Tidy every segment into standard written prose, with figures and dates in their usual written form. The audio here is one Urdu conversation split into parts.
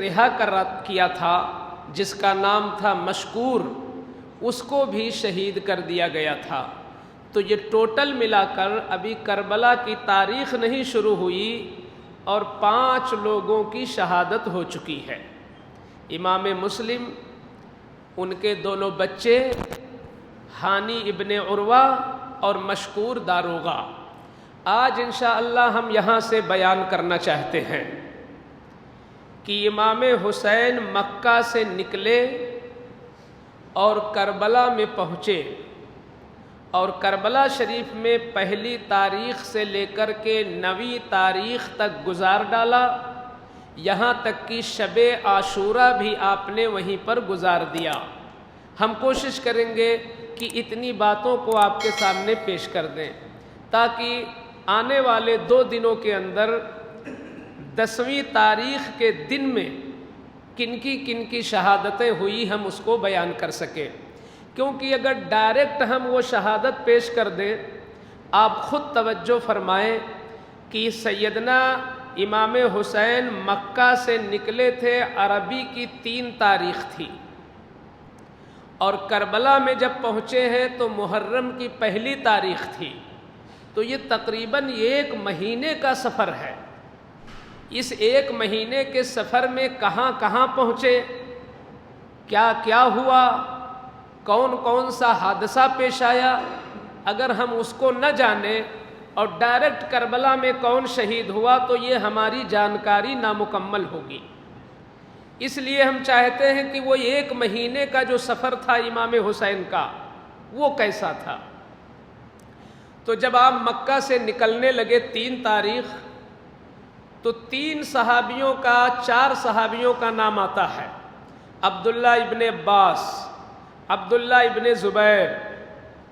رہا کیا تھا جس کا نام تھا مشکور، اس کو بھی شہید کر دیا گیا تھا۔ تو یہ ٹوٹل ملا کر ابھی کربلا کی تاریخ نہیں شروع ہوئی اور 5 لوگوں کی شہادت ہو چکی ہے۔ امام مسلم، ان کے دونوں بچے ہانی ابن عروہ اور مشکور داروغہ، آج انشاءاللہ ہم یہاں سے بیان کرنا چاہتے ہیں کہ امام حسین مکہ سے نکلے اور کربلا میں پہنچے، اور کربلا شریف میں پہلی تاریخ سے لے کر کے 9ویں تاریخ تک گزار ڈالا، یہاں تک کہ شب عاشوراء بھی آپ نے وہیں پر گزار دیا۔ ہم کوشش کریں گے کہ اتنی باتوں کو آپ کے سامنے پیش کر دیں تاکہ آنے والے 2 دنوں کے اندر 10ویں تاریخ کے دن میں کن کی شہادتیں ہوئی ہم اس کو بیان کر سکیں، کیونکہ اگر ڈائریکٹ ہم وہ شہادت پیش کر دیں، آپ خود توجہ فرمائیں کہ سیدنا امام حسین مکہ سے نکلے تھے، عربی کی 3 تاریخ تھی، اور کربلا میں جب پہنچے ہیں تو محرم کی 1 تاریخ تھی، تو یہ تقریباً 1 مہینے کا سفر ہے۔ اس 1 مہینے کے سفر میں کہاں کہاں پہنچے، کیا کیا ہوا، کون کون سا حادثہ پیش آیا، اگر ہم اس کو نہ جانیں اور ڈائریکٹ کربلا میں کون شہید ہوا تو یہ ہماری جانکاری نامکمل ہوگی۔ اس لیے ہم چاہتے ہیں کہ وہ 1 مہینے کا جو سفر تھا امام حسین کا وہ کیسا تھا۔ تو جب آپ مکہ سے نکلنے لگے 3 تاریخ، تو 4 صحابیوں کا نام آتا ہے: عبداللہ ابن عباس، عبداللہ ابن زبیر،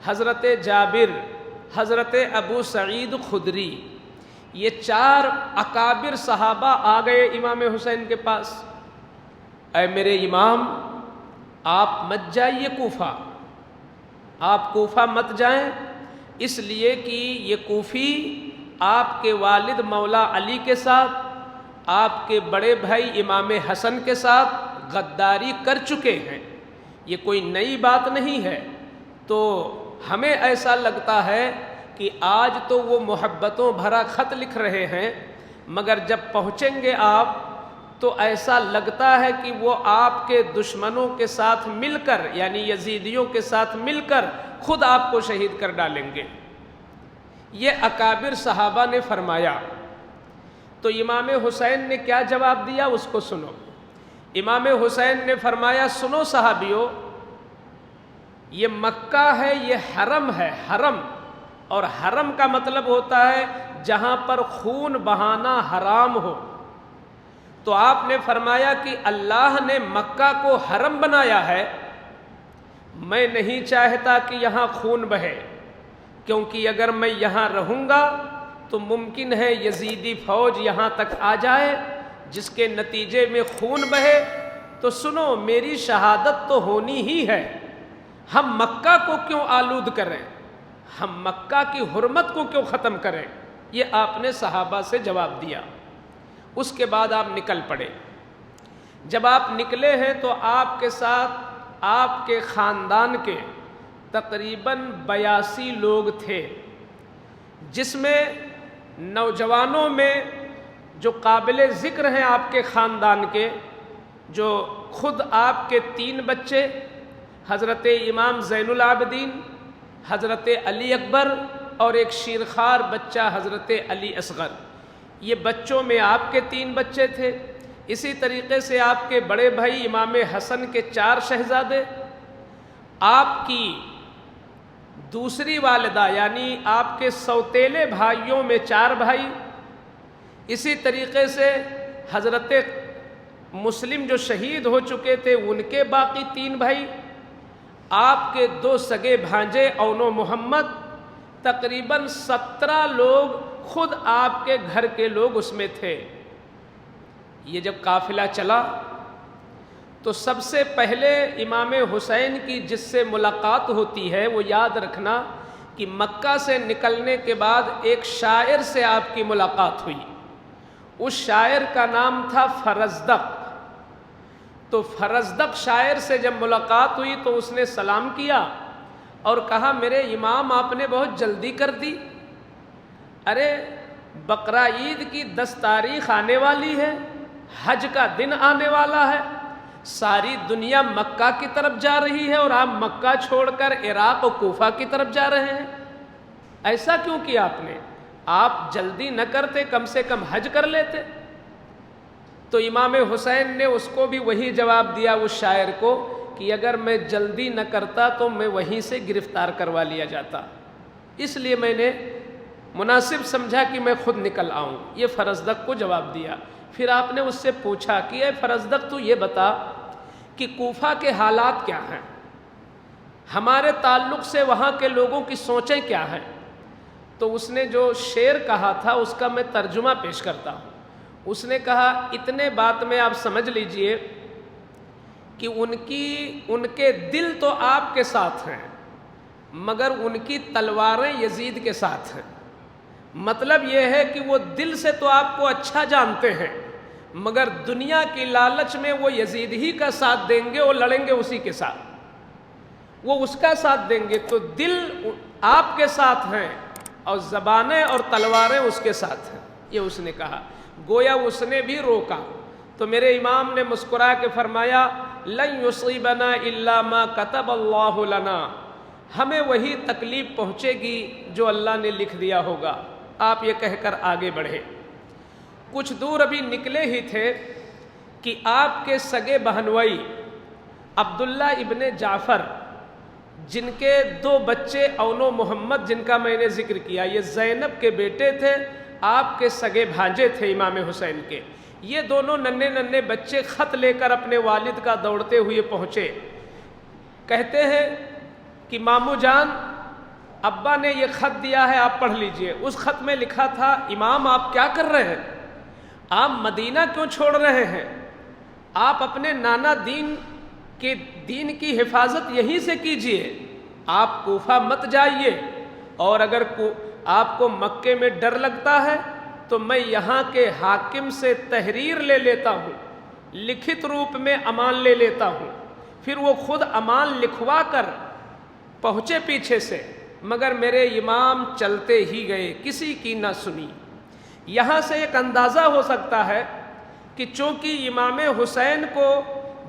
حضرت جابر، حضرت ابو سعید خدری۔ یہ 4 اکابر صحابہ آ گئے امام حسین کے پاس۔ اے میرے امام، آپ مت جائیے کوفہ، آپ کوفہ مت جائیں، اس لیے کہ یہ کوفی آپ کے والد مولا علی کے ساتھ، آپ کے بڑے بھائی امام حسن کے ساتھ غداری کر چکے ہیں، یہ کوئی نئی بات نہیں ہے۔ تو ہمیں ایسا لگتا ہے کہ آج تو وہ محبتوں بھرا خط لکھ رہے ہیں، مگر جب پہنچیں گے آپ تو ایسا لگتا ہے کہ وہ آپ کے دشمنوں کے ساتھ مل کر، یعنی یزیدیوں کے ساتھ مل کر خود آپ کو شہید کر ڈالیں گے۔ یہ اکابر صحابہ نے فرمایا۔ تو امام حسین نے کیا جواب دیا اس کو سنو۔ امام حسین نے فرمایا، سنو صحابیوں، یہ مکہ ہے، یہ حرم ہے، حرم، اور حرم کا مطلب ہوتا ہے جہاں پر خون بہانا حرام ہو۔ تو آپ نے فرمایا کہ اللہ نے مکہ کو حرم بنایا ہے، میں نہیں چاہتا کہ یہاں خون بہے، کیونکہ اگر میں یہاں رہوں گا تو ممکن ہے یزیدی فوج یہاں تک آ جائے جس کے نتیجے میں خون بہے۔ تو سنو، میری شہادت تو ہونی ہی ہے، ہم مکہ کو کیوں آلود کریں، ہم مکہ کی حرمت کو کیوں ختم کریں؟ یہ آپ نے صحابہ سے جواب دیا۔ اس کے بعد آپ نکل پڑے۔ جب آپ نکلے ہیں تو آپ کے ساتھ آپ کے خاندان کے تقریباً 82 لوگ تھے، جس میں نوجوانوں میں جو قابل ذکر ہیں آپ کے خاندان کے، جو خود آپ کے 3 بچے حضرت امام زین العابدین، حضرت علی اکبر، اور ایک شیرخوار بچہ حضرت علی اصغر، یہ بچوں میں آپ کے 3 بچے تھے۔ اسی طریقے سے آپ کے بڑے بھائی امام حسن کے 4 شہزادے، آپ کی دوسری والدہ یعنی آپ کے سوتیلے بھائیوں میں 4 بھائی، اسی طریقے سے حضرت مسلم جو شہید ہو چکے تھے ان کے باقی 3 بھائی، آپ کے 2 سگے بھانجے اون و محمد، تقریباً 17 لوگ خود آپ کے گھر کے لوگ اس میں تھے۔ یہ جب قافلہ چلا تو سب سے پہلے امام حسین کی جس سے ملاقات ہوتی ہے وہ یاد رکھنا کہ مکہ سے نکلنے کے بعد ایک شاعر سے آپ کی ملاقات ہوئی۔ اس شاعر کا نام تھا فرزدق۔ تو فرزدق شاعر سے جب ملاقات ہوئی تو اس نے سلام کیا اور کہا میرے امام آپ نے بہت جلدی کر دی، ارے بقرہ عید کی 10 تاریخ آنے والی ہے، حج کا دن آنے والا ہے، ساری دنیا مکہ کی طرف جا رہی ہے اور آپ مکہ چھوڑ کر عراق و کوفہ کی طرف جا رہے ہیں، ایسا کیوں کیا آپ نے؟ آپ جلدی نہ کرتے، کم سے کم حج کر لیتے۔ تو امام حسین نے اس کو بھی وہی جواب دیا اس شاعر کو کہ اگر میں جلدی نہ کرتا تو میں وہیں سے گرفتار کروا لیا جاتا، اس لیے میں نے مناسب سمجھا کہ میں خود نکل آؤں۔ یہ فرزدق کو جواب دیا۔ پھر آپ نے اس سے پوچھا کہ اے فرزدق تو یہ بتا کہ کوفہ کے حالات کیا ہیں، ہمارے تعلق سے وہاں کے لوگوں کی سوچیں کیا ہیں؟ تو اس نے جو شعر کہا تھا اس کا میں ترجمہ پیش کرتا ہوں۔ اس نے کہا اتنے بات میں آپ سمجھ لیجئے کہ ان کے دل تو آپ کے ساتھ ہیں مگر ان کی تلواریں یزید کے ساتھ ہیں۔ مطلب یہ ہے کہ وہ دل سے تو آپ کو اچھا جانتے ہیں مگر دنیا کی لالچ میں وہ یزید ہی کا ساتھ دیں گے اور لڑیں گے اسی کے ساتھ، وہ اس کا ساتھ دیں گے۔ تو دل آپ کے ساتھ ہیں اور زبانیں اور تلواریں اس کے ساتھ ہیں، یہ اس نے کہا۔ گویا اس نے بھی روکا تو میرے امام نے مسکرا کے فرمایا لن یصیبنا الا ما کتب اللہ لنا، ہمیں وہی تکلیف پہنچے گی جو اللہ نے لکھ دیا ہوگا۔ آپ یہ کہہ کر آگے بڑھے، کچھ دور ابھی نکلے ہی تھے کہ آپ کے سگے بہنوئی عبداللہ ابن جعفر جن کے 2 بچے اون و محمد جن کا میں نے ذکر کیا، یہ زینب کے بیٹے تھے، آپ کے سگے بھانجے تھے امام حسین کے۔ یہ دونوں ننھے ننھے بچے خط لے کر اپنے والد کا دوڑتے ہوئے پہنچے، کہتے ہیں کہ مامو جان ابا نے یہ خط دیا ہے آپ پڑھ لیجئے۔ اس خط میں لکھا تھا امام آپ کیا کر رہے ہیں، آپ مدینہ کیوں چھوڑ رہے ہیں، آپ اپنے نانا دین کی حفاظت یہیں سے کیجئے، آپ کوفہ مت جائیے، اور اگر آپ کو مکے میں ڈر لگتا ہے تو میں یہاں کے حاکم سے تحریر لے لیتا ہوں، لکھت روپ میں امان لے لیتا ہوں۔ پھر وہ خود امان لکھوا کر پہنچے پیچھے سے، مگر میرے امام چلتے ہی گئے، کسی کی نہ سنی۔ یہاں سے ایک اندازہ ہو سکتا ہے کہ چونکہ امام حسین کو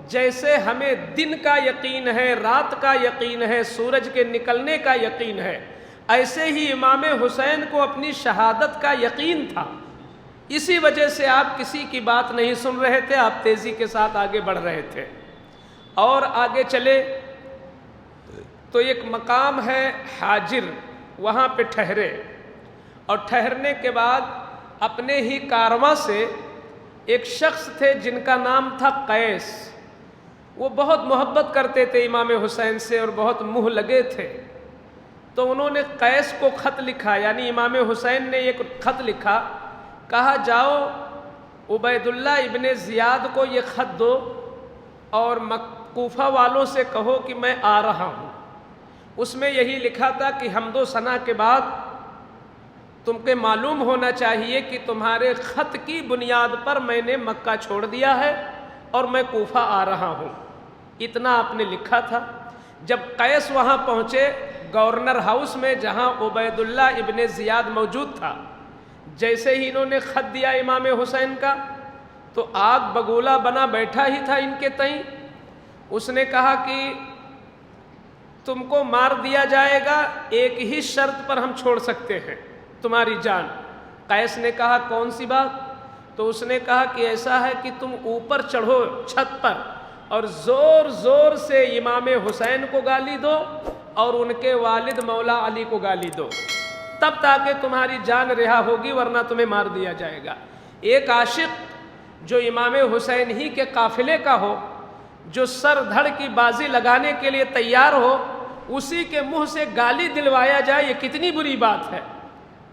جیسے ہمیں دن کا یقین ہے، رات کا یقین ہے، سورج کے نکلنے کا یقین ہے، ایسے ہی امام حسین کو اپنی شہادت کا یقین تھا۔ اسی وجہ سے آپ کسی کی بات نہیں سن رہے تھے، آپ تیزی کے ساتھ آگے بڑھ رہے تھے۔ اور آگے چلے تو ایک مقام ہے حاجر، وہاں پہ ٹھہرے، اور ٹھہرنے کے بعد اپنے ہی کارواں سے ایک شخص تھے جن کا نام تھا قیس، وہ بہت محبت کرتے تھے امام حسین سے اور بہت منہ لگے تھے، تو انہوں نے قیس کو خط لکھا، یعنی امام حسین نے ایک خط لکھا، کہا جاؤ عبید اللہ ابن زیاد کو یہ خط دو اور کوفہ والوں سے کہو کہ میں آ رہا ہوں۔ اس میں یہی لکھا تھا کہ حمد و ثنا کے بعد تم کو معلوم ہونا چاہیے کہ تمہارے خط کی بنیاد پر میں نے مکہ چھوڑ دیا ہے اور میں کوفہ آ رہا ہوں، اتنا آپ نے لکھا تھا۔ جب قیس وہاں پہنچے گورنر ہاؤس میں جہاں عبید اللہ ابن زیاد موجود تھا، جیسے ہی انہوں نے خط دیا امام حسین کا تو آگ بگولا بنا بیٹھا ہی تھا ان کے تئیں۔ اس نے کہا کہ تم کو مار دیا جائے گا، ایک ہی شرط پر ہم چھوڑ سکتے ہیں تمہاری جان۔ قیس نے کہا کون سی بات؟ تو اس نے کہا کہ ایسا ہے کہ تم اوپر چڑھو چھت پر اور زور زور سے امام حسین کو گالی دو اور ان کے والد مولا علی کو گالی دو، تب تاکہ تمہاری جان رہا ہوگی، ورنہ تمہیں مار دیا جائے گا۔ ایک عاشق جو امام حسین ہی کے قافلے کا ہو، جو سر دھڑ کی بازی لگانے کے لیے تیار ہو، اسی کے منہ سے گالی دلوایا جائے، یہ کتنی بری بات ہے۔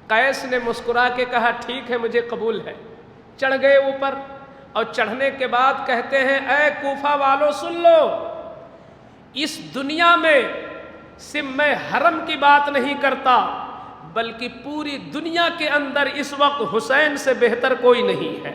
قیس نے مسکرا کے کہا ٹھیک ہے مجھے قبول ہے۔ چڑھ گئے اوپر، اور چڑھنے کے بعد کہتے ہیں اے کوفہ والو سن لو، اس دنیا میں صرف میں حرم کی بات نہیں کرتا بلکہ پوری دنیا کے اندر اس وقت حسین سے بہتر کوئی نہیں ہے۔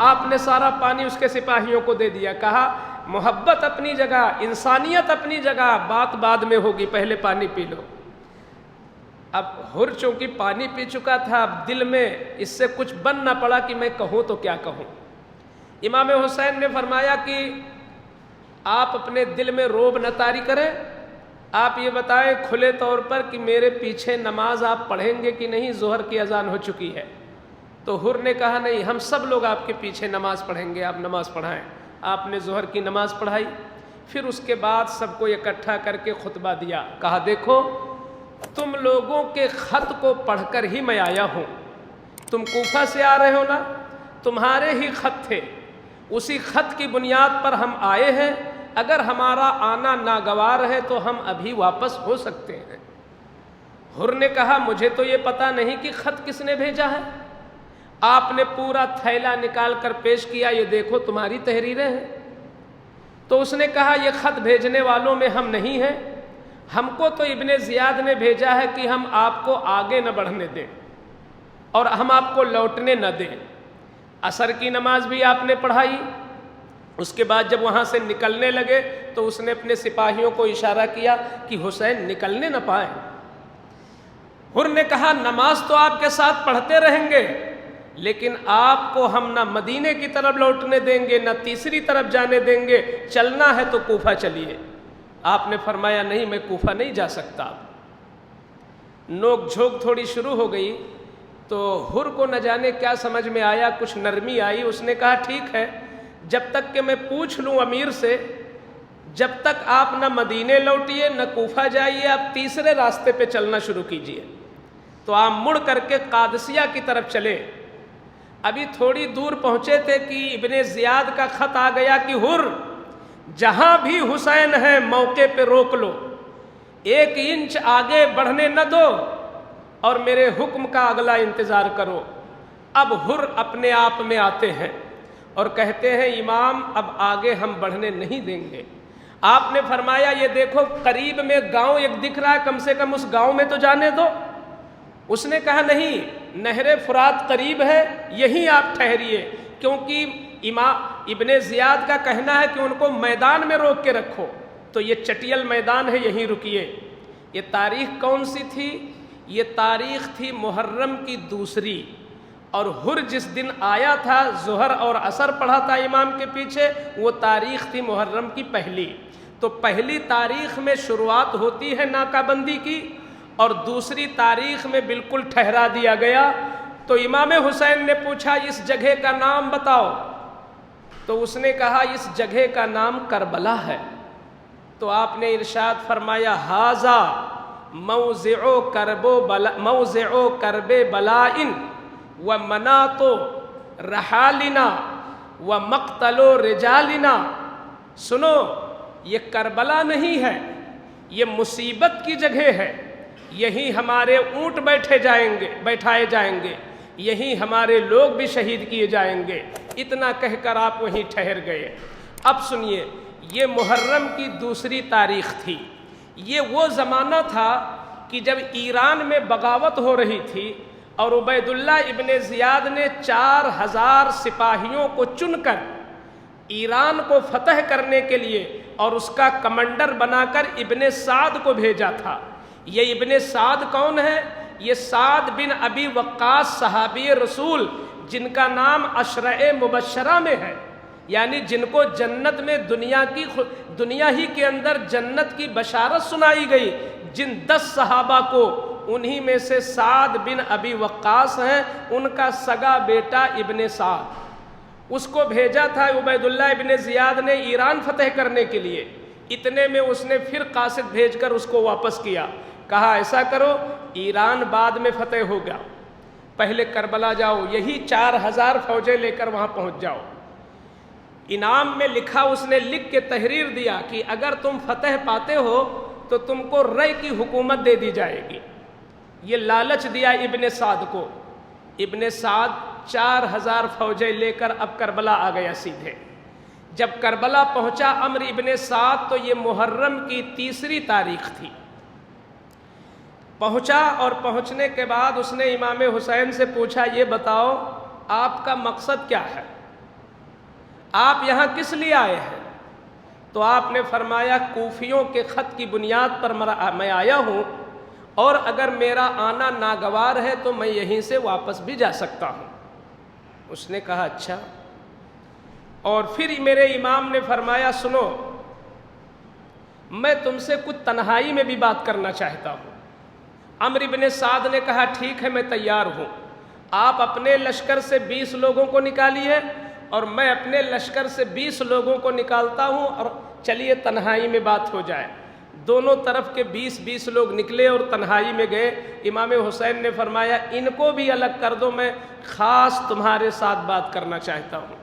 آپ نے سارا پانی اس کے سپاہیوں کو دے دیا. کہا محبت اپنی جگہ، انسانیت اپنی جگہ، بات بعد میں ہوگی، پہلے پانی پی لو. اب حر چونکہ پانی پی چکا تھا، اب دل میں اس سے کچھ بن نہ پڑا کہ میں کہوں تو کیا کہوں. امام حسین نے فرمایا کہ آپ اپنے دل میں روب نہ طاری کریں، آپ یہ بتائیں کھلے طور پر کہ میرے پیچھے نماز آپ پڑھیں گے کہ نہیں، ظہر کی اذان ہو چکی ہے. تو حر نے کہا نہیں، ہم سب لوگ آپ کے پیچھے نماز پڑھیں گے، آپ نماز پڑھائیں. آپ نے ظہر کی نماز پڑھائی. پھر اس کے بعد سب کو اکٹھا کر کے خطبہ دیا. کہا دیکھو تم لوگوں کے خط کو پڑھ کر ہی میں آیا ہوں. تم کوفہ سے آ رہے ہو نا، تمہارے ہی خط تھے، اسی خط کی بنیاد پر ہم آئے ہیں. اگر ہمارا آنا ناگوار ہے تو ہم ابھی واپس ہو سکتے ہیں. حر نے کہا مجھے تو یہ پتہ نہیں کہ خط کس نے بھیجا ہے. آپ نے پورا تھیلا نکال کر پیش کیا، یہ دیکھو تمہاری تحریریں ہیں. تو اس نے کہا یہ خط بھیجنے والوں میں ہم نہیں ہیں، ہم کو تو ابن زیاد نے بھیجا ہے کہ ہم آپ کو آگے نہ بڑھنے دیں اور ہم آپ کو لوٹنے نہ دیں. عصر کی نماز بھی آپ نے پڑھائی. اس کے بعد جب وہاں سے نکلنے لگے تو اس نے اپنے سپاہیوں کو اشارہ کیا کہ حسین نکلنے نہ پائیں. حر نے کہا نماز تو آپ کے ساتھ پڑھتے رہیں گے، لیکن آپ کو ہم نہ مدینے کی طرف لوٹنے دیں گے نہ تیسری طرف جانے دیں گے، چلنا ہے تو کوفہ چلیے. آپ نے فرمایا نہیں، میں کوفہ نہیں جا سکتا. نوک جھوک تھوڑی شروع ہو گئی تو حر کو نہ جانے کیا سمجھ میں آیا، کچھ نرمی آئی. اس نے کہا ٹھیک ہے، جب تک کہ میں پوچھ لوں امیر سے، جب تک آپ نہ مدینے لوٹیے نہ کوفہ جائیے، آپ تیسرے راستے پہ چلنا شروع کیجئے. تو آپ مڑ کر کے قادسیہ کی طرف چلے. ابھی تھوڑی دور پہنچے تھے کہ ابن زیاد کا خط آ گیا کہ حر جہاں بھی حسین ہے موقع پہ روک لو، 1 انچ آگے بڑھنے نہ دو اور میرے حکم کا اگلا انتظار کرو. اب حر اپنے آپ میں آتے ہیں اور کہتے ہیں امام اب آگے ہم بڑھنے نہیں دیں گے. آپ نے فرمایا یہ دیکھو قریب میں گاؤں ایک دکھ رہا ہے، کم سے کم اس گاؤں میں تو جانے دو. اس نے کہا نہیں، نہر فرات قریب ہے، یہیں آپ ٹھہریے، کیونکہ امام ابن زیاد کا کہنا ہے کہ ان کو میدان میں روک کے رکھو. تو یہ چٹیل میدان ہے، یہیں رکیے. یہ تاریخ کون سی تھی؟ یہ تاریخ تھی محرم کی 2. اور حر جس دن آیا تھا، ظہر اور عصر پڑھا تھا امام کے پیچھے، وہ تاریخ تھی محرم کی 1. تو 1 تاریخ میں شروعات ہوتی ہے ناکہ بندی کی، اور 2 تاریخ میں بالکل ٹھہرا دیا گیا. تو امام حسین نے پوچھا اس جگہ کا نام بتاؤ. تو اس نے کہا اس جگہ کا نام کربلا ہے. تو آپ نے ارشاد فرمایا ھذا موضع کرب بلائن ومناط رحالنا ومقتل رجالنا. سنو، یہ کربلا نہیں ہے، یہ مصیبت کی جگہ ہے. یہیں ہمارے اونٹ بیٹھائے جائیں گے، یہیں ہمارے لوگ بھی شہید کیے جائیں گے. اتنا کہہ کر آپ وہیں ٹھہر گئے. اب سنیے، یہ محرم کی 2 تاریخ تھی. یہ وہ زمانہ تھا کہ جب ایران میں بغاوت ہو رہی تھی اور عبید اللہ ابن زیاد نے 4000 سپاہیوں کو چن کر ایران کو فتح کرنے کے لیے اور اس کا کمانڈر بنا کر ابن سعد کو بھیجا تھا. یہ ابن سعد کون ہے؟ یہ سعد بن ابی وقاص صحابی رسول، جن کا نام عشرہ مبشرہ میں ہے، یعنی جن کو جنت میں دنیا ہی کے اندر جنت کی بشارت سنائی گئی. جن 10 صحابہ کو، انہی میں سے سعد بن ابی وقاص ہیں، ان کا سگا بیٹا ابن سعد. اس کو بھیجا تھا عبید اللہ ابن زیاد نے ایران فتح کرنے کے لیے. اتنے میں اس نے پھر قاصد بھیج کر اس کو واپس کیا. کہا ایسا کرو، ایران بعد میں فتح ہوگا، پہلے کربلا جاؤ، یہی 4000 فوجیں لے کر وہاں پہنچ جاؤ. انعام میں لکھا، اس نے لکھ کے تحریر دیا کہ اگر تم فتح پاتے ہو تو تم کو رے کی حکومت دے دی جائے گی. یہ لالچ دیا ابن سعد کو. ابن سعد 4000 فوجیں لے کر اب کربلا آ گیا سیدھے. جب کربلا پہنچا عمر ابن سعد تو یہ محرم کی 3 تاریخ تھی. پہنچا اور پہنچنے کے بعد اس نے امام حسین سے پوچھا یہ بتاؤ آپ کا مقصد کیا ہے؟ آپ یہاں کس لیے آئے ہیں؟ تو آپ نے فرمایا کوفیوں کے خط کی بنیاد پر میں آیا ہوں، اور اگر میرا آنا ناگوار ہے تو میں یہیں سے واپس بھی جا سکتا ہوں۔ اس نے کہا اچھا۔ اور پھر میرے امام نے فرمایا سنو، میں تم سے کچھ تنہائی میں بھی بات کرنا چاہتا ہوں۔ عمرو بن سعد نے کہا ٹھیک ہے، میں تیار ہوں، آپ اپنے لشکر سے 20 لوگوں کو نکالیے اور میں اپنے لشکر سے 20 لوگوں کو نکالتا ہوں، اور چلیے تنہائی میں بات ہو جائے۔ دونوں طرف کے 20 لوگ نکلے اور تنہائی میں گئے۔ امام حسین نے فرمایا ان کو بھی الگ کر دو، میں خاص تمہارے ساتھ بات کرنا چاہتا ہوں۔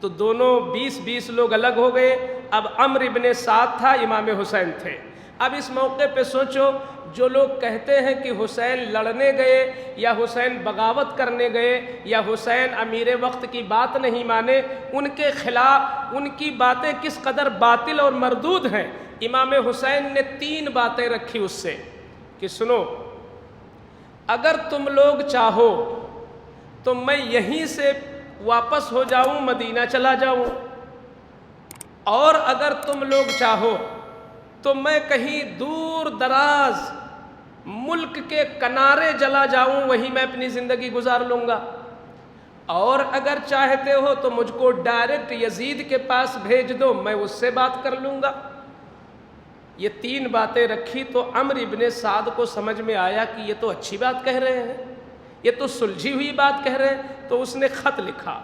تو دونوں 20 لوگ الگ ہو گئے۔ اب عمرو بن سعد تھا، امام حسین تھے۔ اب اس موقع پہ سوچو، جو لوگ کہتے ہیں کہ حسین لڑنے گئے یا حسین بغاوت کرنے گئے یا حسین امیر وقت کی بات نہیں مانے، ان کے خلاف ان کی باتیں کس قدر باطل اور مردود ہیں۔ امام حسین نے 3 باتیں رکھی اس سے کہ سنو، اگر تم لوگ چاہو تو میں یہیں سے واپس ہو جاؤں، مدینہ چلا جاؤں، اور اگر تم لوگ چاہو تو میں کہیں دور دراز ملک کے کنارے چلا جاؤں، وہیں میں اپنی زندگی گزار لوں گا، اور اگر چاہتے ہو تو مجھ کو ڈائریکٹ یزید کے پاس بھیج دو، میں اس سے بات کر لوں گا۔ یہ 3 باتیں رکھی تو عمرو بن سعد کو سمجھ میں آیا کہ یہ تو اچھی بات کہہ رہے ہیں، یہ تو سلجھی ہوئی بات کہہ رہے ہیں۔ تو اس نے خط لکھا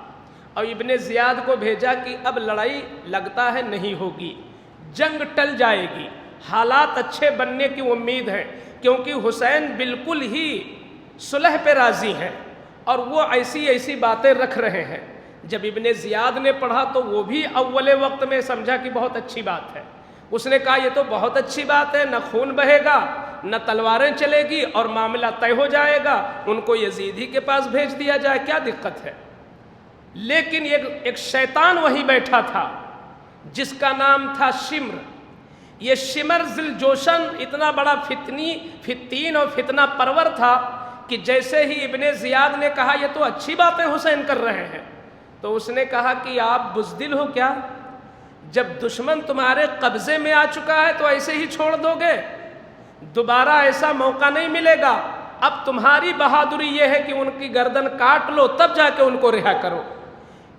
اور ابن زیاد کو بھیجا کہ اب لڑائی لگتا ہے نہیں ہوگی، جنگ ٹل جائے گی، حالات اچھے بننے کی امید ہے، کیونکہ حسین بالکل ہی صلح پہ راضی ہیں اور وہ ایسی باتیں رکھ رہے ہیں۔ جب ابن زیاد نے پڑھا تو وہ بھی اول وقت میں سمجھا کہ بہت اچھی بات ہے۔ اس نے کہا یہ تو بہت اچھی بات ہے، نہ خون بہے گا، نہ تلواریں چلے گی، اور معاملہ طے ہو جائے گا، ان کو یزید ہی کے پاس بھیج دیا جائے، کیا دقت ہے۔ لیکن ایک شیطان وہیں بیٹھا تھا جس کا نام تھا شمر۔ یہ شمر ذل جوشن اتنا بڑا فتین اور فتنہ پرور تھا کہ جیسے ہی ابن زیاد نے کہا یہ تو اچھی باتیں حسین کر رہے ہیں، تو اس نے کہا کہ آپ بزدل ہو کیا؟ جب دشمن تمہارے قبضے میں آ چکا ہے تو ایسے ہی چھوڑ دو گے؟ دوبارہ ایسا موقع نہیں ملے گا۔ اب تمہاری بہادری یہ ہے کہ ان کی گردن کاٹ لو، تب جا کے ان کو رہا کرو۔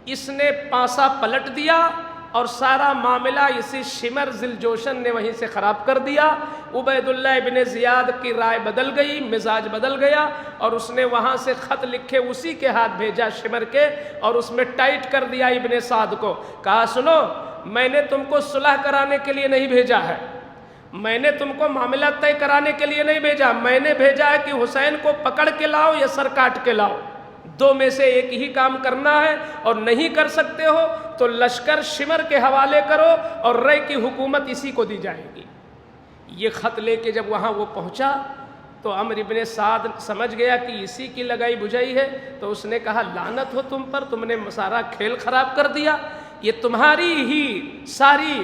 اس نے پانسا پلٹ دیا اور سارا معاملہ اسی شمر ذل جوشن نے وہیں سے خراب کر دیا۔ عبید اللہ ابن زیاد کی رائے بدل گئی، مزاج بدل گیا، اور اس نے وہاں سے خط لکھے اسی کے ہاتھ بھیجا شمر کے، اور اس میں ٹائٹ کر دیا ابن سعد کو، کہا سنو، میں نے تم کو صلح کرانے کے لیے نہیں بھیجا ہے، میں نے تم کو معاملہ طے کرانے کے لیے نہیں بھیجا، میں نے بھیجا ہے کہ حسین کو پکڑ کے لاؤ یا سر کاٹ کے لاؤ، 2 میں سے ایک ہی کام کرنا ہے، اور نہیں کر سکتے ہو تو لشکر شمر کے حوالے کرو اور رے کی حکومت اسی کو دی جائے گی۔ یہ خط لے کے جب وہاں وہ پہنچا تو عمرو بن سعد سمجھ گیا کہ اسی کی لگائی بجھائی ہے، تو اس نے کہا لعنت ہو تم پر، تم نے سارا کھیل خراب کر دیا، یہ تمہاری ہی ساری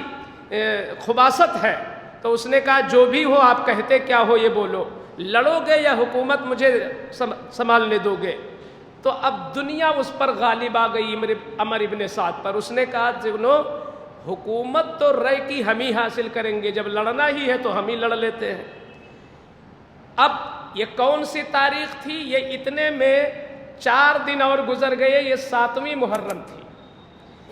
خباثت ہے۔ تو اس نے کہا جو بھی ہو، آپ کہتے کیا ہو یہ بولو، لڑو گے یا حکومت مجھے سنبھالنے دو گے؟ تو اب دنیا اس پر غالب آ گئی عمرو بن سعد پر۔ اس نے کہا جنو، حکومت تو رے کی ہم ہی حاصل کریں گے، جب لڑنا ہی ہے تو ہم ہی لڑ لیتے ہیں۔ اب یہ کون سی تاریخ تھی؟ یہ اتنے میں 4 دن اور گزر گئے، یہ 7ویں محرم تھی۔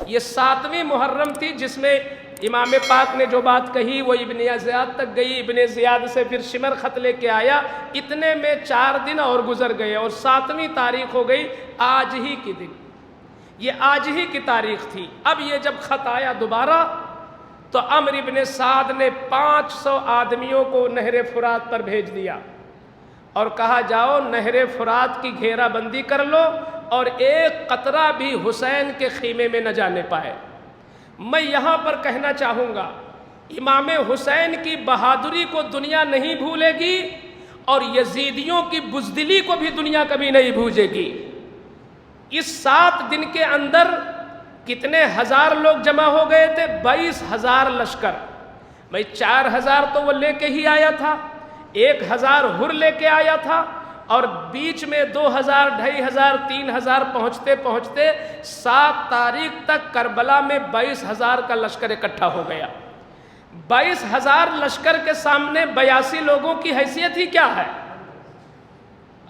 یہ 7ویں محرم تھی جس میں امام پاک نے جو بات کہی وہ ابن زیاد تک گئی، ابن زیاد سے پھر شمر خط لے کے آیا، اتنے میں 4 دن اور گزر گئے اور 7ویں تاریخ ہو گئی آج ہی کی دن۔ یہ آج ہی کی تاریخ تھی۔ اب یہ جب خط آیا دوبارہ تو عمرو بن سعد نے 500 آدمیوں کو نہر فرات پر بھیج دیا اور کہا جاؤ نہر فرات کی گھیرا بندی کر لو اور ایک قطرہ بھی حسین کے خیمے میں نہ جانے پائے۔ میں یہاں پر کہنا چاہوں گا، امام حسین کی بہادری کو دنیا نہیں بھولے گی اور یزیدیوں کی بزدلی کو بھی دنیا کبھی نہیں بھولے گی۔ اس 7 دن کے اندر کتنے ہزار لوگ جمع ہو گئے تھے؟ 22,000 لشکر۔ میں 4,000 تو وہ لے کے ہی آیا تھا، 1,000 حر لے کے آیا تھا، اور بیچ میں 2000 2500 3000 پہنچتے پہنچتے 7 تاریخ تک کربلا میں 22000 کا لشکر اکٹھا ہو گیا۔ 22000 لشکر کے سامنے 82 لوگوں کی حیثیت ہی کیا ہے؟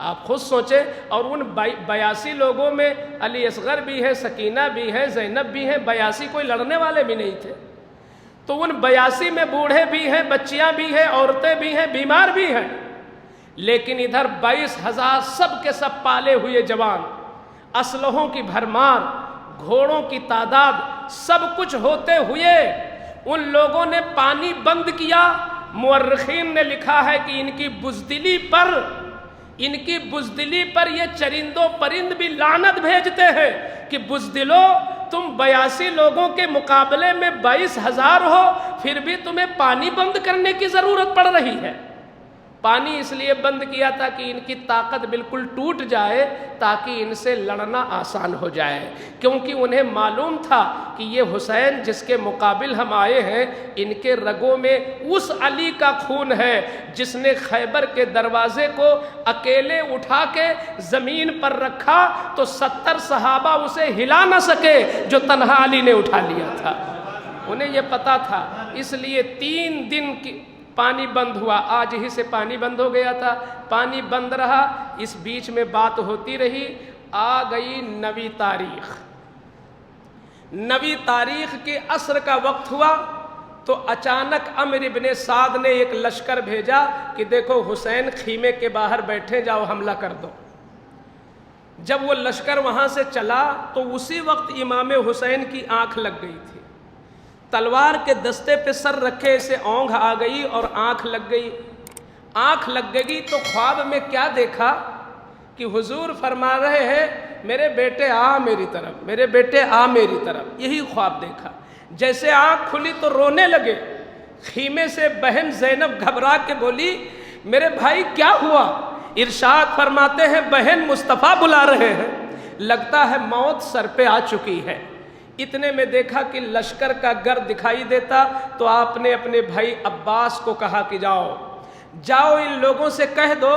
آپ خود سوچیں۔ اور ان 82 لوگوں میں علی اصغر بھی ہے، سکینہ بھی ہے، زینب بھی ہے، 82 کوئی لڑنے والے بھی نہیں تھے۔ تو ان 82 میں بوڑھے بھی ہیں، بچیاں بھی ہیں، عورتیں بھی ہیں، بیمار بھی ہیں، لیکن ادھر 22000 سب کے سب پالے ہوئے جوان، اسلحوں کی بھرمار، گھوڑوں کی تعداد، سب کچھ ہوتے ہوئے ان لوگوں نے پانی بند کیا۔ مورخین نے لکھا ہے کہ ان کی بزدلی پر یہ چرند و پرند بھی لعنت بھیجتے ہیں کہ بزدلو، تم 82 لوگوں کے مقابلے میں 22000 ہو، پھر بھی تمہیں پانی بند کرنے کی ضرورت پڑ رہی ہے۔ پانی اس لیے بند کیا تھا کہ ان کی طاقت بالکل ٹوٹ جائے، تاکہ ان سے لڑنا آسان ہو جائے، کیونکہ انہیں معلوم تھا کہ یہ حسین جس کے مقابل ہم آئے ہیں، ان کے رگوں میں اس علی کا خون ہے جس نے خیبر کے دروازے کو اکیلے اٹھا کے زمین پر رکھا تو 70 صحابہ اسے ہلا نہ سکے جو تنہا علی نے اٹھا لیا تھا۔ انہیں یہ پتا تھا، اس لیے 3 دن کی پانی بند ہوا۔ آج ہی سے پانی بند ہو گیا تھا، پانی بند رہا، اس بیچ میں بات ہوتی رہی۔ آ گئی 9ویں تاریخ، 9ویں تاریخ کے عصر کا وقت ہوا تو اچانک عمرو بن سعد نے ایک لشکر بھیجا کہ دیکھو حسین خیمے کے باہر بیٹھے، جاؤ حملہ کر دو۔ جب وہ لشکر وہاں سے چلا تو اسی وقت امام حسین کی آنکھ لگ گئی تھی، تلوار کے دستے پہ سر رکھے اسے اونگھ آ گئی اور آنکھ لگ گئی۔ آنکھ لگ گئی تو خواب میں کیا دیکھا کہ حضور فرما رہے ہیں میرے بیٹے آ میری طرف، میرے بیٹے آ میری طرف، یہی خواب دیکھا۔ جیسے آنکھ کھلی تو رونے لگے۔ خیمے سے بہن زینب گھبرا کے بولی میرے بھائی کیا ہوا؟ ارشاد فرماتے ہیں بہن مصطفیٰ بلا رہے ہیں، لگتا ہے موت سر پہ آ چکی ہے۔ اتنے میں دیکھا کہ لشکر کا گر دکھائی دیتا تو آپ نے اپنے بھائی عباس کو کہا کہ جاؤ ان لوگوں سے کہہ دو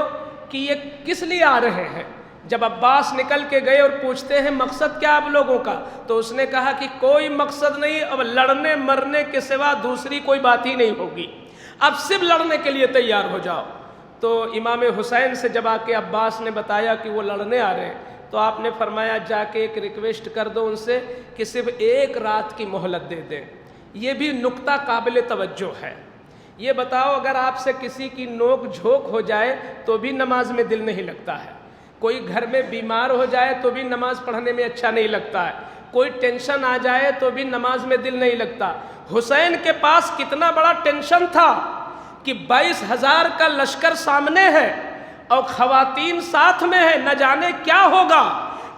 کہ یہ کس لیے آ رہے ہیں۔ جب عباس نکل کے گئے اور پوچھتے ہیں مقصد کیا آپ لوگوں کا، تو اس نے کہا کہ کوئی مقصد نہیں، اب لڑنے مرنے کے سوا دوسری کوئی بات ہی نہیں ہوگی، اب صرف لڑنے کے لیے تیار ہو جاؤ۔ تو امام حسین سے جب آ کے عباس نے بتایا کہ وہ لڑنے آ رہے ہیں تو آپ نے فرمایا جا کے ایک ریکویسٹ کر دو ان سے کہ صرف 1 رات کی مہلت دے دیں۔ یہ بھی نکتہ قابل توجہ ہے۔ یہ بتاؤ اگر آپ سے کسی کی نوک جھوک ہو جائے تو بھی نماز میں دل نہیں لگتا ہے، کوئی گھر میں بیمار ہو جائے تو بھی نماز پڑھنے میں اچھا نہیں لگتا ہے، کوئی ٹینشن آ جائے تو بھی نماز میں دل نہیں لگتا۔ حسین کے پاس کتنا بڑا ٹینشن تھا کہ 22000 کا لشکر سامنے ہے اور خواتین ساتھ میں ہیں، نہ جانے کیا ہوگا۔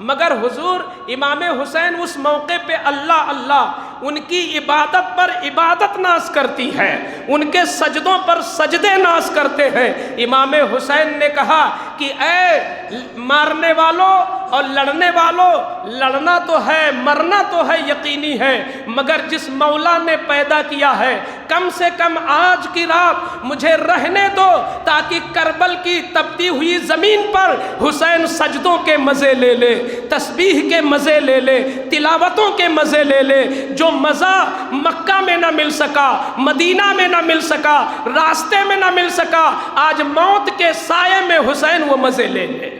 مگر حضور امام حسین اس موقع پہ اللہ اللہ، ان کی عبادت پر عبادت ناز کرتی ہے، ان کے سجدوں پر سجدے ناز کرتے ہیں۔ امام حسین نے کہا کہ اے مارنے والوں اور لڑنے والوں، لڑنا تو ہے مرنا تو ہے یقینی ہے، مگر جس مولا نے پیدا کیا ہے کم سے کم آج کی رات مجھے رہنے دو تاکہ کربل کی تپتی ہوئی زمین پر حسین سجدوں کے مزے لے لے، تسبیح کے مزے لے لے، تلاوتوں کے مزے لے لے، جو مزہ مکہ میں نہ مل سکا، مدینہ میں نہ مل سکا، راستے میں نہ مل سکا، آج موت کے سائے میں حسین وہ مزے لے لے۔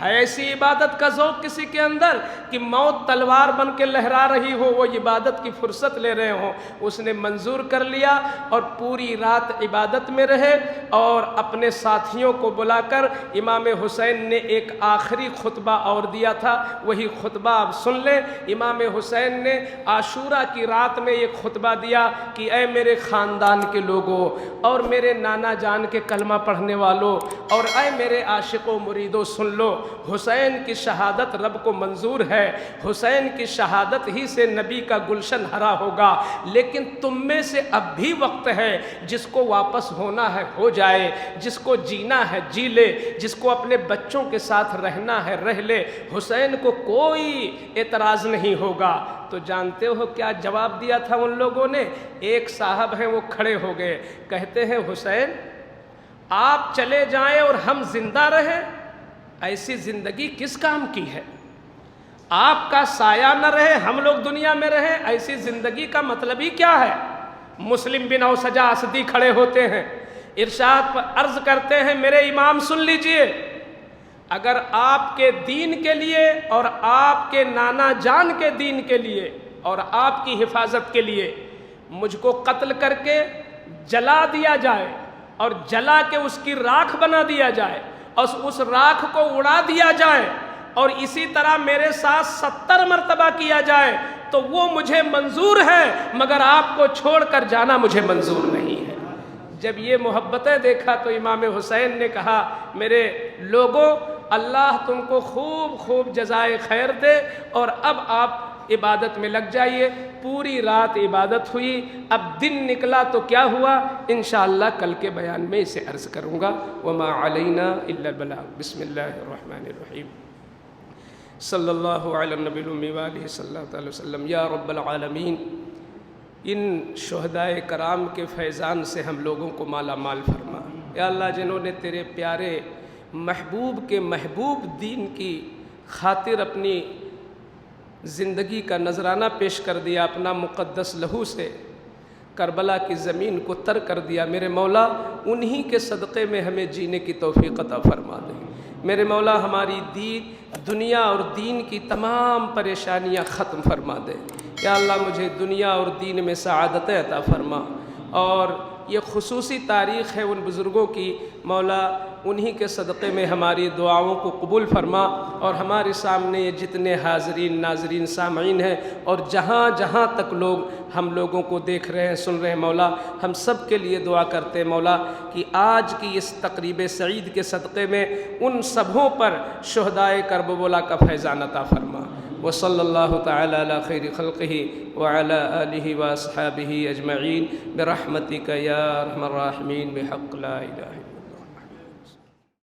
ہے ایسی عبادت کا ذوق کسی کے اندر کہ موت تلوار بن کے لہرا رہی ہو، وہ عبادت کی فرصت لے رہے ہوں، اس نے منظور کر لیا اور پوری رات عبادت میں رہے۔ اور اپنے ساتھیوں کو بلا کر امام حسین نے ایک آخری خطبہ اور دیا تھا، وہی خطبہ آپ سن لیں۔ امام حسین نے عاشورہ کی رات میں ایک خطبہ دیا کہ اے میرے خاندان کے لوگوں اور میرے نانا جان کے کلمہ پڑھنے والوں اور اے میرے عاشق و مریدوں، سن لو، حسین کی شہادت رب کو منظور ہے، حسین کی شہادت ہی سے نبی کا گلشن ہرا ہوگا، لیکن تم میں سے اب بھی وقت ہے، جس کو واپس ہونا ہے ہو جائے، جس کو جینا ہے جی لے، جس کو اپنے بچوں کے ساتھ رہنا ہے رہ لے، حسین کو کوئی اعتراض نہیں ہوگا۔ تو جانتے ہو کیا جواب دیا تھا ان لوگوں نے؟ ایک صاحب ہیں وہ کھڑے ہو گئے، کہتے ہیں حسین آپ چلے جائیں اور ہم زندہ رہیں ایسی زندگی کس کام کی ہے؟ آپ کا سایہ نہ رہے، ہم لوگ دنیا میں رہیں، ایسی زندگی کا مطلب ہی کیا ہے؟ مسلم بن اوسجہ اسدی کھڑے ہوتے ہیں، ارشاد پر عرض کرتے ہیں میرے امام سن لیجئے، اگر آپ کے دین کے لیے اور آپ کے نانا جان کے دین کے لیے اور آپ کی حفاظت کے لیے مجھ کو قتل کر کے جلا دیا جائے اور جلا کے اس کی راکھ بنا دیا جائے اور اس راکھ کو اڑا دیا جائے اور اسی طرح میرے ساتھ 70 مرتبہ کیا جائے تو وہ مجھے منظور ہے، مگر آپ کو چھوڑ کر جانا مجھے منظور نہیں ہے۔ جب یہ محبتیں دیکھا تو امام حسین نے کہا میرے لوگوں، اللہ تم کو خوب خوب جزائے خیر دے، اور اب آپ عبادت میں لگ جائیے۔ پوری رات عبادت ہوئی، اب دن نکلا تو کیا ہوا انشاءاللہ کل کے بیان میں اسے عرض کروں گا۔ وما علینا الا البلاغ۔ بسم اللہ الرحمن الرحیم۔ صلی اللہ علی النبی الامی وآلہ صلی اللہ علیہ وسلم۔ یا رب العالمین، ان شہدائے کرام کے فیضان سے ہم لوگوں کو مالا مال فرما۔ یا اللہ، جنہوں نے تیرے پیارے محبوب کے محبوب دین کی خاطر اپنی زندگی کا نذرانہ پیش کر دیا، اپنا مقدس لہو سے کربلا کی زمین کو تر کر دیا، میرے مولا انہی کے صدقے میں ہمیں جینے کی توفیق عطا فرما دے۔ میرے مولا ہماری دنیا اور دین کی تمام پریشانیاں ختم فرما دے۔ یا اللہ، مجھے دنیا اور دین میں سعادتیں عطا فرما، اور یہ خصوصی تاریخ ہے ان بزرگوں کی، مولا انہی کے صدقے میں ہماری دعاؤں کو قبول فرما، اور ہمارے سامنے یہ جتنے حاضرین ناظرین سامعین ہیں اور جہاں جہاں تک لوگ ہم لوگوں کو دیکھ رہے ہیں سن رہے ہیں، مولا ہم سب کے لیے دعا کرتے ہیں مولا کہ آج کی اس تقریب سعید کے صدقے میں ان سبھوں پر شہدائے کربلا کا فیضان عطا فرما۔ وصلی اللہ تعالی علی خیر خلقہ وعلی آلہ واصحابہ اجمعین برحمتک یا ارحم الراحمین بحق لا الہ الا